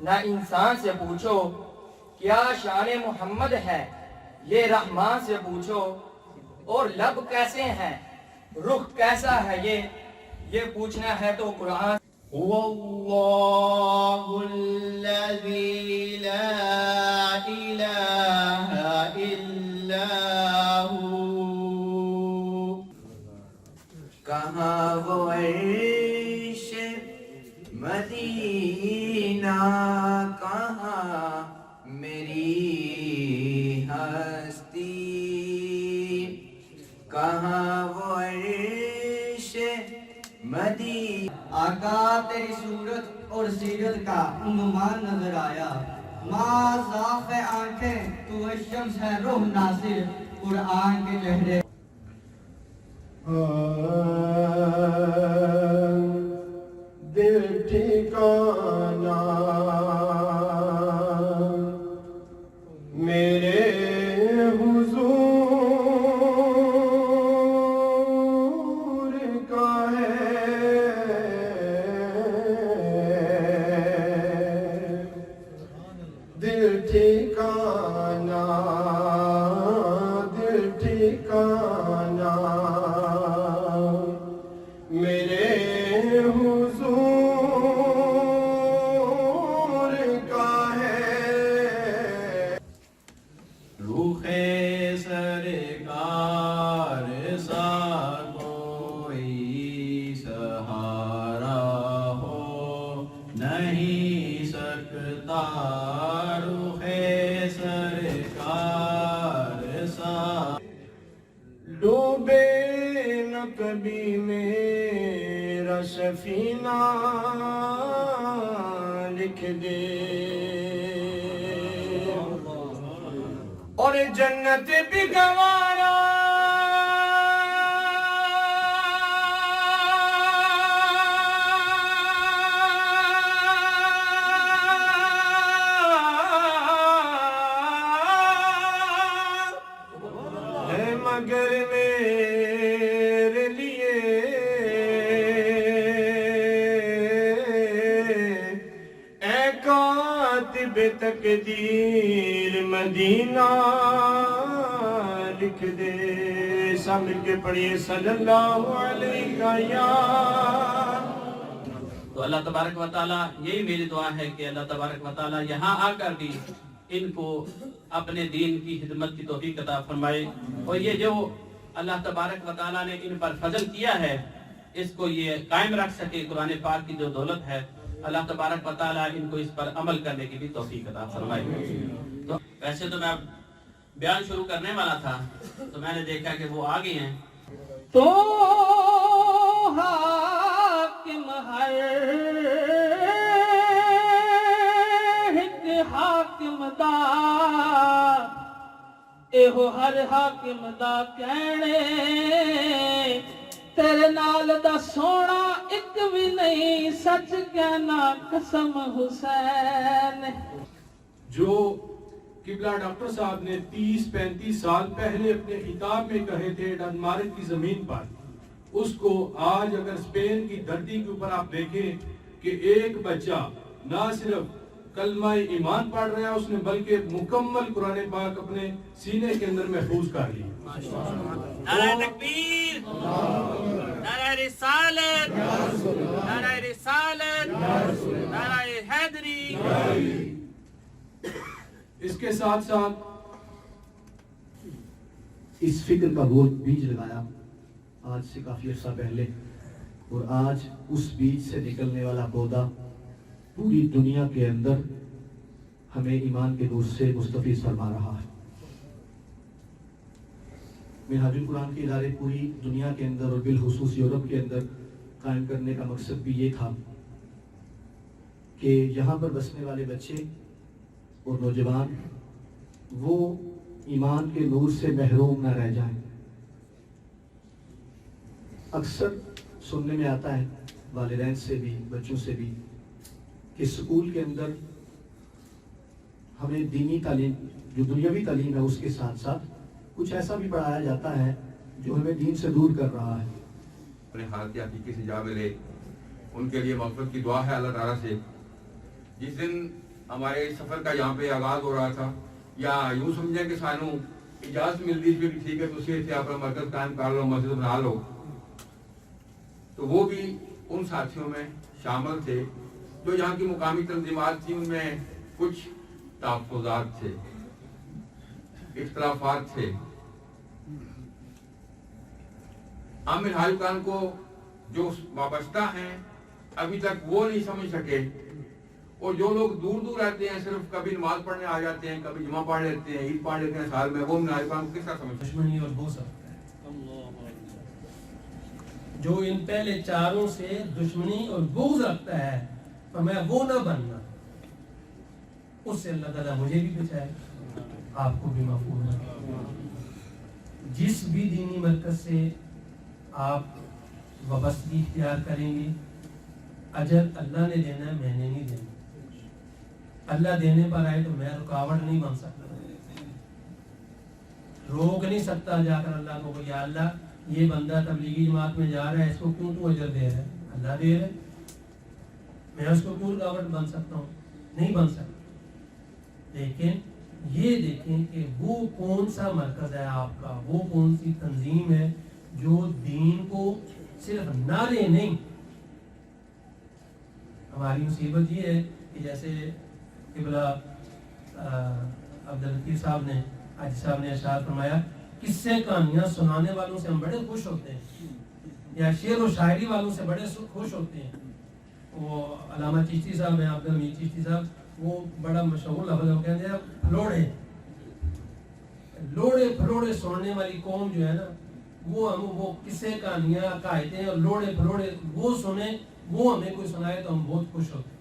نہ انسان سے پوچھو کیا شان محمد ہے، یہ رحمان سے پوچھو، اور لب کیسے ہیں، رخ کیسا ہے، یہ پوچھنا ہے تو قرآن۔ واللہ الذی لا الہ الا ہو، کہاں وہ عرش مدینہ، کہاں میری ہستی، کہاں وہ عرش مدینہ۔ آقا تیری صورت اور سیرت کا عمومان نظر آیا، ماں ذاق آنکھیں تو الشمس ہے، روح ناصر قرآن کے چہرے۔ دل ٹھکانا میرے حضور کا ہے، دل ٹھکانا، دل ٹھکانا میرے حضور کا ہے۔ روح سرکار سا کوئی سہارا ہو نہیں سکتا، روح سرکار سا ڈوبے نہ کبھی میرا سفینہ، لکھ دے اور جنت بھی گوارا، ہے مگر میرے لیے اے کاتب تقدیر مدینہ، لکھ دے۔ سب مل کے پڑھیے صلی اللہ علیہ یا۔ تو اللہ تبارک و تعالیٰ، یہی میری دعا ہے کہ اللہ تبارک و تعالیٰ یہاں آ کر بھی ان کو اپنے دین کی خدمت کی توفیق عطا فرمائے، اور یہ جو اللہ تبارک و تعالیٰ نے ان پر فضل کیا ہے اس کو یہ قائم رکھ سکے۔ قرآن پاک کی جو دولت ہے اللہ تبارک و تعالیٰ ان کو اس پر عمل کرنے کی بھی توفیق عطا فرمائے۔ تو ویسے تو میں بیان شروع کرنے والا تھا تو میں نے دیکھا کہ وہ آ گئے ہیں۔ تو حاکم ہر ایک حاکم دا، ایہو ہر حاکم دا کہنے، تیرے نال دا سونا ایک بھی نہیں، سچ کہنا قسم حسین۔ جو قبلہ ڈاکٹر صاحب نے 30-35 سال پہلے اپنے خطاب میں کہے تھے ڈنمارک کی زمین پر، اس کو آج اگر اسپین کی دھرتی کے اوپر آپ دیکھیں کہ ایک بچہ نہ صرف کلمہ ایمان پڑھ رہا ہے اس نے، بلکہ مکمل قرآن پاک اپنے سینے کے اندر محفوظ کر لی۔ نعرہ تکبیر، نعرہ رسالت، نعرہ رسالت، نعرہ حیدری۔ اس کے ساتھ ساتھ اس فکر کا گول بیج لگایا آج سے کافی عرصہ پہلے، اور آج اس بیج سے نکلنے والا پودا پوری دنیا کے اندر ہمیں ایمان کے نور سے مستفیض فرما رہا ہے۔ منہاج القرآن کے ادارے پوری دنیا کے اندر اور بالخصوص یورپ کے اندر قائم کرنے کا مقصد بھی یہ تھا کہ یہاں پر بسنے والے بچے اور نوجوان وہ ایمان کے نور سے محروم نہ رہ جائیں۔ اکثر سننے میں آتا ہے والدین سے بھی بچوں سے بھی کہ اسکول کے اندر ہمیں دینی تعلیم جو دنیاوی تعلیم ہے اس کے ساتھ ساتھ کچھ ایسا بھی پڑھایا جاتا ہے جو ہمیں دین سے دور کر رہا ہے۔ اپنے حالت حقیقی سے جا ملے، ان کے لیے مغفرت کی دعا ہے اللہ تعالیٰ سے۔ جس دن ہمارے سفر کا یہاں پہ آغاز ہو رہا تھا، یا یوں سمجھیں کہ سانو اجازت ملتی تھی کہ ٹھیک ہے تسی اتنے اپنا مرکز قائم کر لو، مسجد بنا لو، تو وہ بھی ان ساتھیوں میں شامل تھے جو یہاں کی مقامی تنظیمات تھی، ان میں کچھ تحفظات تھے، اختلافات تھے۔ ہم ان حالکان کو جو وابستہ ہیں ابھی تک وہ نہیں سمجھ سکے، اور جو لوگ دور دور رہتے ہیں صرف کبھی نماز پڑھنے آ جاتے ہیں، کبھی جمعہ پڑھ لیتے ہیں، عید پڑھ لیتے ہیں سال میں، وہ منافقان کو کس طرح سمجھ سکتے ہیں؟ دشمنی اور بغض رکھتا ہے، جو ان پہلے چاروں سے دشمنی اور بغض رکھتا ہے، اور میں وہ نہ بننا، اس سے اللہ تعالیٰ مجھے بھی بچائے، آپ کو بھی محفوظ رکھے۔ جس بھی دینی مرکز سے آپ وابستگی اختیار کریں گے، اجر اللہ نے دینا ہے، میں نے نہیں دینا۔ اللہ دینے پر آئے تو میں رکاوٹ نہیں بن سکتا، روک نہیں سکتا جا کر اللہ کو، یا اللہ یہ بندہ تبلیغی جماعت میں جا رہا ہے، اس کو کیوں تو اجر دے رہا ہے؟ اللہ دے رہا ہے، میں اس کو کیوں رکاوٹ بن سکتا ہوں؟ نہیں بن سکتا۔ لیکن یہ دیکھیں کہ وہ کون سا مرکز ہے آپ کا، وہ کون سی تنظیم ہے جو دین کو صرف نعرے نہیں۔ ہماری مصیبت یہ ہے کہ جیسے قبلہ عبداللطیف صاحب نے، حاجی صاحب نے ارشاد فرمایا، قصے کہانیاں سنانے والوں سے ہم بڑے خوش ہوتے ہیں، یا شعر و شاعری والوں سے بڑے خوش ہوتے ہیں۔ وہ علامہ چشتی صاحب ہیں، عبدالحمید چشتی صاحب، وہ بڑا مشہور لفظ ہے، وہ کہتے ہیں پھلوڑے لوڑے پھلوڑے سننے والی قوم جو ہے نا، وہ قصے کہانیاں عقائدیں اور لوڑے پھلوڑے وہ سنیں، وہ ہمیں کوئی سنائے تو ہم بہت خوش ہوتے ہیں۔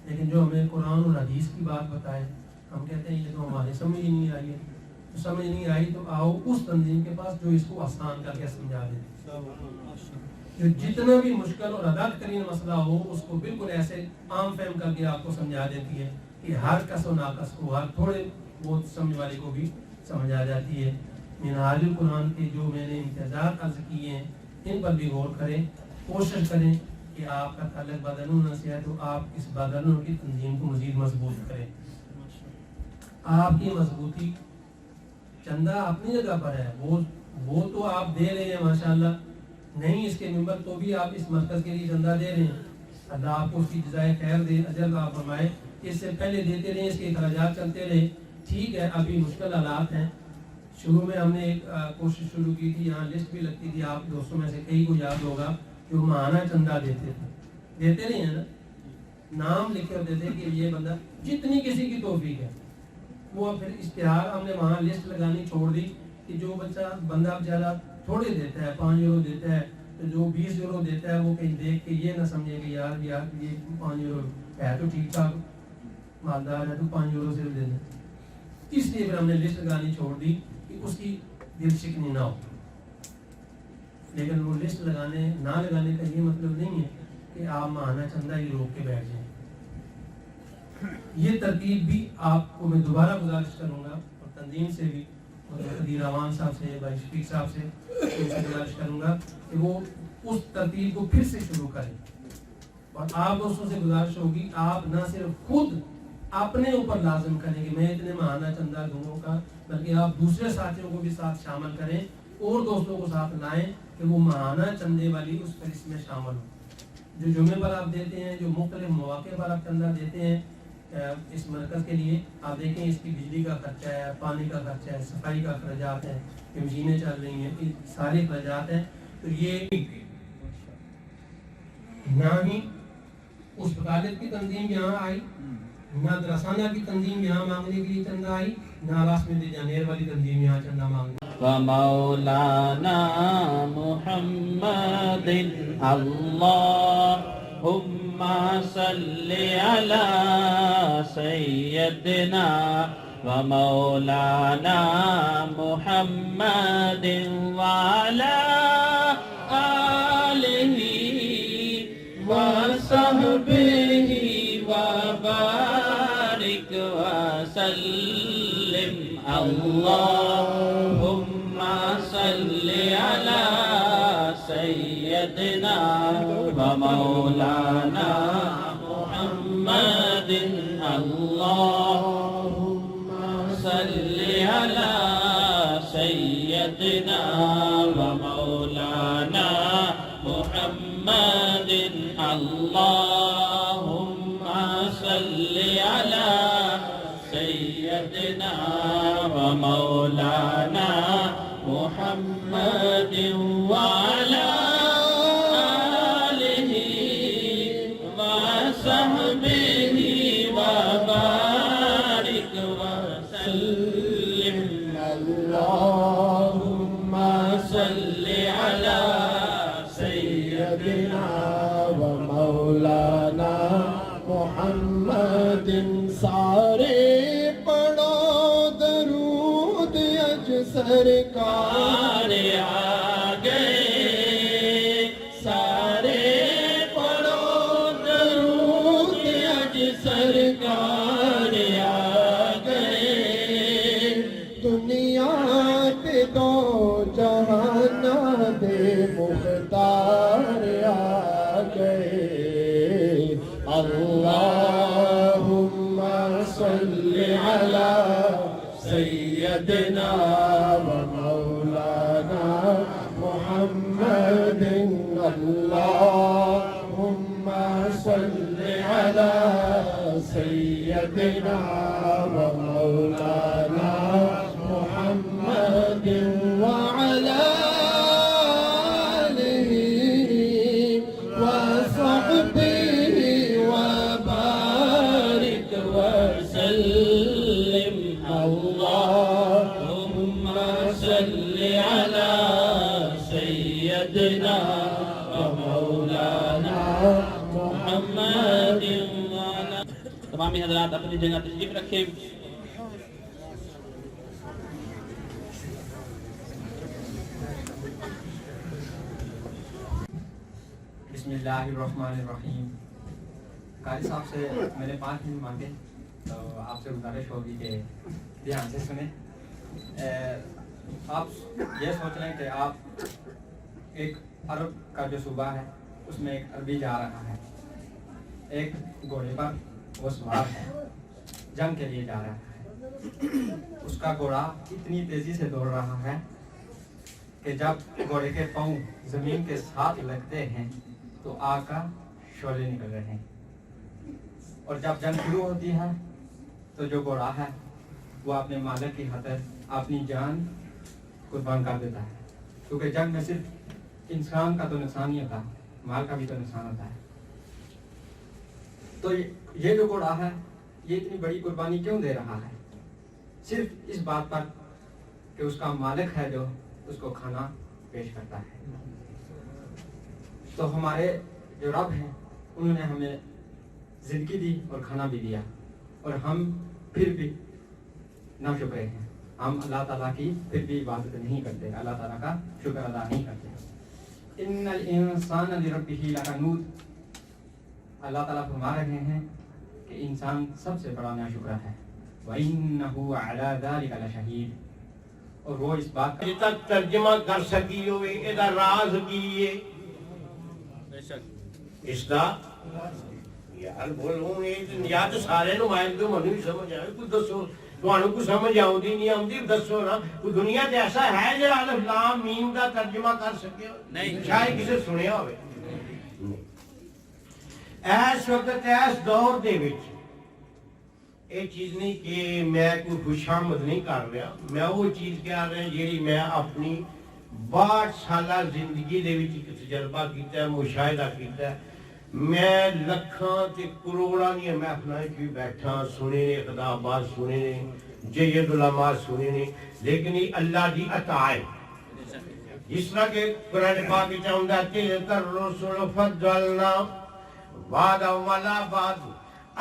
لیکن جو ہمیں قرآن اور حدیث کی بات بتائے، ہم کہتے ہیں یہ تو ہمارے سمجھ ہی نہیں آئی ہے، تو سمجھ نہیں آئی تو آؤ اس تنظیم کے پاس جو اس کو آسان کر کے سمجھا دے، جو جتنا بھی مشکل اور ادق ترین مسئلہ ہو اس کو بالکل ایسے عام فہم کر کے آپ کو سمجھا دیتی ہے کہ ہر کس و ناقص کو، ہر تھوڑے بہت سمجھ والے کو بھی سمجھ آ جاتی ہے۔ منہاج القرآن کے جو میں نے امتیازات عرض کیے ہیں، ان پر بھی غور کریں، کوشش کریں کہ آپ کا تعلق بدلوں سے ہے تو آپ اس بدلوں کی تنظیم کو مزید مضبوط کریں۔ آپ کی مضبوطی چندہ اپنی جگہ پر ہے، وہ تو آپ دے رہے ہیں ماشاءاللہ، نہیں اس کے ممبر تو بھی آپ اس مرکز کے لیے چندہ دے رہے ہیں، اللہ آپ کو اس کی جزائے خیر دے، اجر آپ فرمائے۔ اس سے پہلے دیتے رہے، اس کے اخراجات چلتے رہے، ٹھیک ہے ابھی مشکل حالات ہیں۔ شروع میں ہم نے ایک کوشش شروع کی تھی، یہاں لسٹ بھی لگتی تھی، آپ دوستوں میں سے کئی کو یاد ہوگا جو ماہانہ چندہ دیتے تھے، دیتے نہیں ہیں نا، نام لکھے ہوتے تھے کہ یہ بندہ جتنی کسی کی توفیق ہے، وہ پھر اشتہار ہم نے وہاں لسٹ لگانی چھوڑ دی کہ جو بندہ بیچارہ تھوڑے دیتا ہے، 5 یورو دیتا ہے، تو جو 20 یورو دیتا ہے وہ کہیں دیکھ کے یہ نہ سمجھے کہ یار یہ 5 یورو ہے تو ٹھیک ٹھاک مالدار ہے تو 5 یورو صرف دے دیں۔ اس لیے پھر ہم نے لسٹ لگانی چھوڑ دی کہ اس کی دل شکنی نہ ہو۔ لیکن وہ لسٹ نہ لگانے کا یہ مطلب نہیں ہے کہ آپ ماہانہ چندہ ہی روک کے بیٹھ جائیں۔ یہ ترتیب بھی آپ کو میں دوبارہ گزارش کروں گا، اور تنظیم سے بھی، قدیر اعوان صاحب سے، بھائی شفیق صاحب سے گزارش کروں گا کہ وہ اس ترتیب کو پھر سے شروع کریں، اور آپ دوستوں سے گزارش ہوگی آپ نہ صرف خود اپنے اوپر لازم کریں کہ میں اتنے ماہانہ چندہ دوں گا، بلکہ آپ دوسرے ساتھیوں کو بھی ساتھ شامل کریں اور دوستوں کو ساتھ لائیں کہ وہ ماہانہ چندے والی اس فہرست میں شامل ہوں۔ جو جمعے پر آپ دیتے ہیں، جو مختلف مواقع پر آپ چندہ دیتے ہیں اس مرکز کے لیے، آپ دیکھیں اس کی بجلی کا خرچہ ہے، پانی کا خرچہ ہے، صفائی کا اخراجات ہے، مشینیں چل رہی ہیں، سارے اخراجات ہیں، تو یہ نہ ہی اس وکالت کی تنظیم یہاں آئی، نہ درسانہ کی تنظیم یہاں مانگنے کے لیے چندہ آئی، نہ راسمت جانیر والی تنظیم یہاں چندہ مانگنے۔ ومولانا محمد اللهم صل على سيدنا ومولانا محمد وعلى آله وصحبه وبارك وسلم اللهم صل على سيدنا ومولانا محمد اللهم صل على سيدنا ومولانا محمد اللهم صل على سيدنا ومولانا محمد وعلى آله وصحبه وبارك وسلم اللهم صل على سيدنا ومولانا محمد سارے پڑھو درود اج سرکار آ گئے سارے پڑھو درود اج سرکار آ گئے دنیا پہ دو جہان دے مختار آ گئے اللهم صل على سيدنا ومولانا محمد اللهم صل على سيدنا ومولانا محمد وعلى آله وصحبه وبارك وسلم اللهم صل على سيدنا ومولانا محمد وعلى تمام حضرات اپنی جگہ تشریف رکھیں. بسم اللہ الرحمن الرحیم. قاری صاحب سے میں نے 5 منٹ مانگے تو آپ سے گزارش ہوگی کہ دھیان سے سنیں. آپ یہ سوچ رہے ہیں کہ آپ ایک عرب کا جو صوبہ ہے اس میں ایک عربی جا رہا ہے, ایک گھوڑے پر وہ سوار ہے, جنگ کے لیے جا رہا ہے. اس کا گھوڑا اتنی تیزی سے دوڑ رہا ہے کہ جب گھوڑے کے پاؤں زمین کے ساتھ لگتے ہیں تو آگ کا شعلے نکل رہے ہیں. اور جب جنگ شروع ہوتی ہے تو جو گھوڑا ہے وہ اپنے مالک کی خاطر اپنی جان قربان کر دیتا ہے, کیونکہ جنگ میں صرف انسان کا تو نقصان نہیں ہوتا, مال کا بھی تو نقصان ہوتا ہے. تو یہ جو گھوڑا ہے یہ اتنی بڑی قربانی کیوں دے رہا ہے؟ صرف اس بات پر کہ اس کا مالک ہے جو اس کو کھانا پیش کرتا ہے. تو ہمارے جو رب ہیں انہوں نے ہمیں زندگی دی اور کھانا بھی دیا, اور ہم پھر بھی ناشکرے ہیں. ہم اللہ تعالیٰ کی پھر بھی عبادت نہیں کرتے, اللہ تعالیٰ کا شکر ادا نہیں کرتے. ان الانسان لربہ لکنود. اللہ تعالیٰ فرما رہے ہیں کہ انسان سب سے بڑا ناشکرہ ہے. وَإِنَّهُ عَلَى ذَلِكَ لَشَهِيدٌ. اور وہ اس بات کا تک ترجمہ کر سکی ہوئے ادا راز کیے اس کا یار بولوں یا تو سارے نمائن تو منو ہی سمجھ آئے. کچھ دسو تمہوں کو سمجھ آؤں نہیں آؤں دسو نا. کوئی دنیا تے ایسا ہے جو الف لام میم کا ترجمہ کر سکے؟ نہیں, شاید کسی سنیا ہوئے. اس وقت اس دور دے وچ یہ چیز نہیں کہ میں کوئی خوشامد نہیں کر رہا, میں وہ چیز کہہ رہا ہوں جیڑی میں اپنی 62 سالہ زندگی دے وچ ایک تجربہ کیتا ہے, مشاہدہ کیتا ہے. میں لکھاں تے کروڑاں دی محفلاں وچ بھی بیٹھا, سنے نے خطابات سنے نے, جید علماء سنے نے, لیکن یہ اللہ دی عطا ہے. جس طرح کہ قرآن پاک وچ آندا ہے تلک الرسل فضلنا بعد ولا بعد.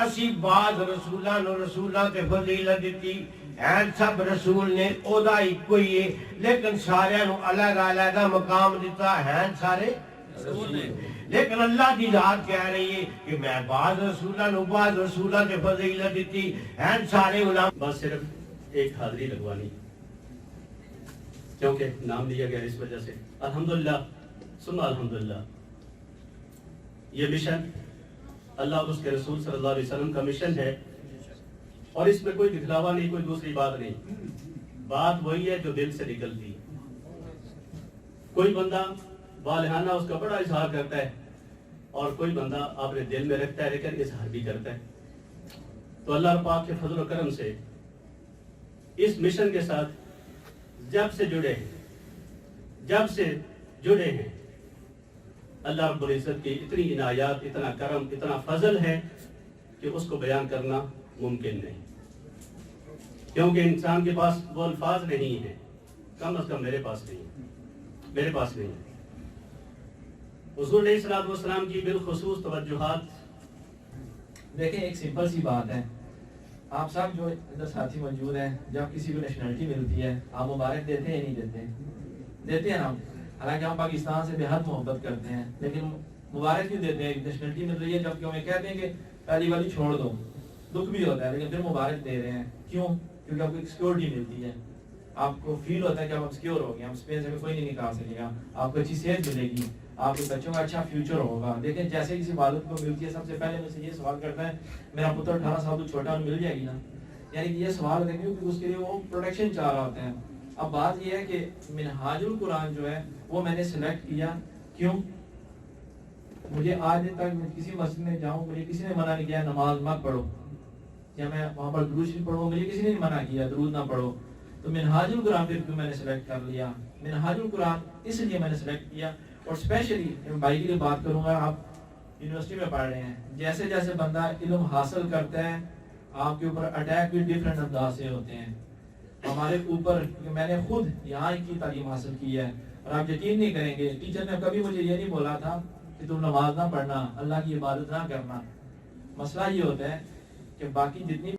اسی بعض رسولاں تے فضیلت دیتی ہیں. سب رسول نے اودا ہی کوئی ہے, لیکن سارے نو الگ الگ مقام دیتا ہے. سارے رسول نے, لیکن اللہ دی ذات کہہ رہی ہے کہ میں بعض رسولاں تے فضیلت دیتی ہیں. سارے علماء بس صرف ایک حاضری لگوانی, کیونکہ نام لیا گیا اس وجہ سے. الحمدللہ ثم الحمدللہ. یہ مشن اللہ اور اس کے رسول صلی اللہ علیہ وسلم کا مشن ہے، اور اس میں کوئی دکھلاوا نہیں، کوئی دوسری بات نہیں، بات وہی ہے جو دل سے نکلتی ہے۔ کوئی بندہ بالہانہ اس کا بڑا اظہار کرتا ہے، اور کوئی بندہ اپنے دل میں رکھتا ہے لیکن اظہار بھی کرتا ہے۔ تو اللہ پاک کے فضل و کرم سے اس مشن کے ساتھ جب سے جڑے ہیں اللہ رب العزت کی اتنی عنایات، اتنا کرم، اتنا فضل ہے کہ اس کو بیان کرنا ممکن نہیں، کیونکہ انسان کے پاس وہ الفاظ نہیں ہیں، کم از کم میرے پاس نہیں ہے۔ حضور علیہ الصلوۃ والسلام کی بالخصوص توجہات، دیکھیں ایک سمپل سی بات ہے، آپ سب جو ادھر ساتھی موجود ہیں، جب کسی کو نیشنلٹی ملتی ہے آپ مبارک دیتے ہیں یا نہیں دیتے ہیں نا؟ حالانکہ ہم پاکستان سے بے حد محبت کرتے ہیں، لیکن مبارک کیوں دیتے ہیں؟ نیشنلٹی مل رہی ہے جبکہ ہمیں کہتے ہیں کہ پہلی والی چھوڑ دو، دکھ بھی ہوتا ہے لیکن پھر مبارک دے رہے ہیں، کیوں؟ کیونکہ آپ کو ایک سیکورٹی ملتی ہے، آپ کو فیل ہوتا ہے کہ آپ سیکیور ہو گئے، ہم اسپین سے کوئی نہیں نکال سکے گا، آپ کو اچھی صحت ملے گی، آپ کے بچوں کا اچھا فیوچر ہوگا۔ دیکھیں جیسے کسی والد کو ملتی ہے، سب سے پہلے مجھ سے یہ سوال کرتا ہے میرا پتر 18 سال تو چھوٹا، مل جائے گی نا؟ یعنی کہ یہ سوال ہے کیونکہ اس کے لیے وہ پروٹیکشن چاہ رہا ہوتا ہے۔ اب بات یہ ہے کہ منہاج القرآن جو ہے وہ میں نے سلیکٹ کیا، کیوں؟ مجھے آج دن تک کسی مسجد میں جاؤں مجھے کسی نے منع نہیں کیا نماز مت پڑھو، یا میں وہاں پر درود شریف پڑھوں، مجھے کسی نے منع کیا درود نہ پڑھو۔ تو منہاج القرآن پھر کیوں میں نے سلیکٹ کر لیا؟ منہاج القرآن اس لیے میں نے سلیکٹ کیا، اور اسپیشلی بھائی کے لیے بات کروں گا، آپ یونیورسٹی میں پڑھ رہے ہیں، جیسے جیسے بندہ علم حاصل کرتا ہے آپ کے اوپر اٹیک بھی ڈفرینٹ انداز سے ہوتے ہیں۔ ہمارے اوپر میں نے خود یہاں کی تعلیم حاصل کی ہے، اور آپ یقین نہیں کریں گے ٹیچر نے کبھی مجھے یہ نہیں بولا تھا کہ تم نماز نہ پڑھنا، اللہ کی عبادت نہ کرنا۔ مسئلہ یہ ہوتا ہے کہ باقی جتنی